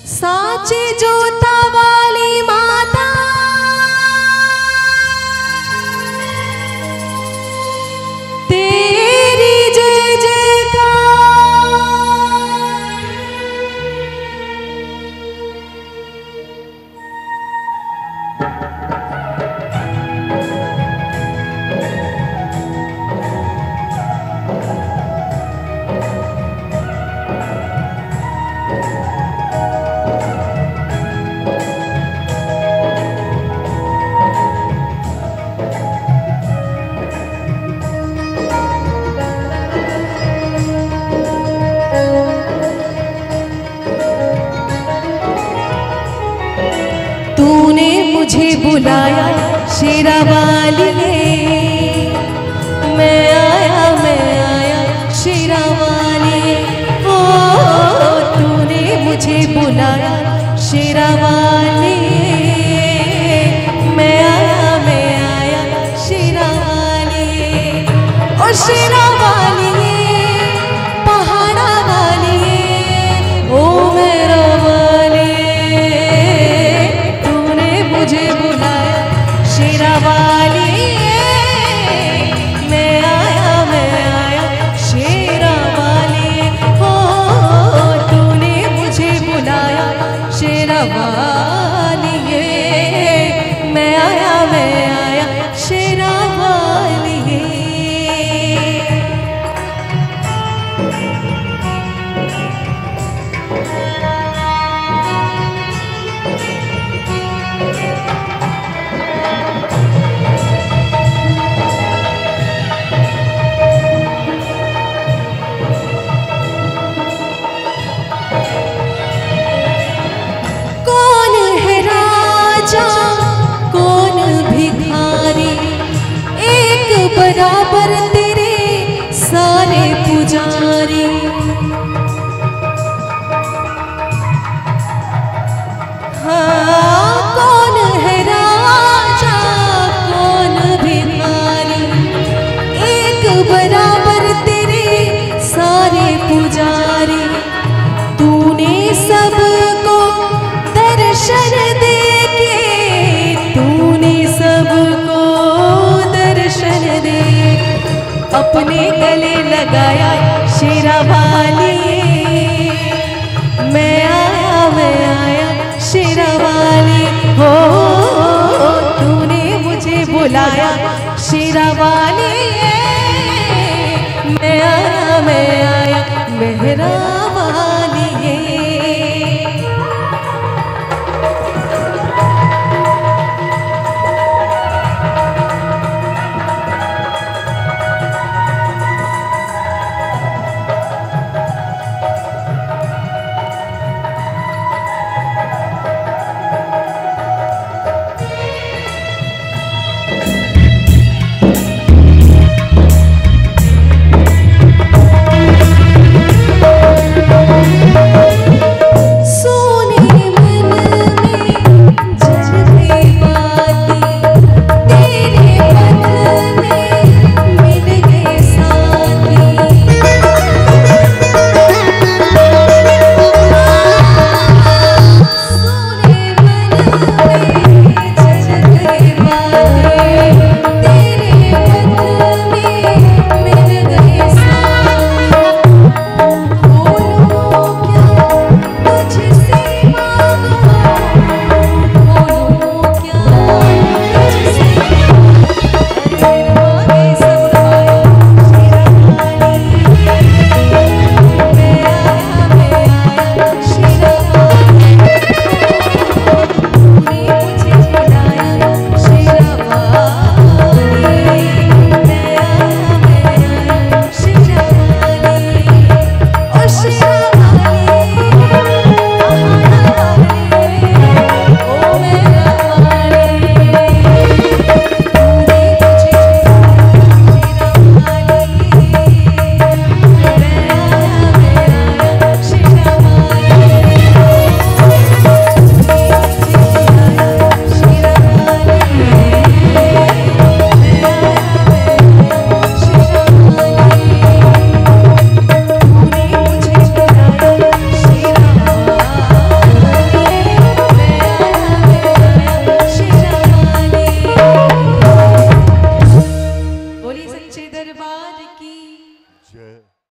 साचे जोता वाली माता तेरी जय जयकार। तूने मुझे बुलाया शेरा वाली, मैं आया शेरा वाली। ओ तूने मुझे बुलाया शेरा वाली, मैं आया शेरा वाली। ओ शेरा वाली पहाड़ा वाली, ओ मेरा वाली मुझे बुलाया शेरा वाली, मैं आया शेरा वाली। हो तूने मुझे बुलाया शेरा वाली, मैं आया शेरा वाली। बराबर तेरे सारे पुजारी, हाँ कौन है राजा कौन भिखारी, एक बराबर तेरे सारे पुजारी। तूने सबको दर्शन दे के, तूने सबको दर्शन दे अपने गले लगाया शेरा वाली, मैं आया शेरा वाली। हो तूने मुझे बुलाया शेरा वाली, मैं आया मेहरा वाली। जय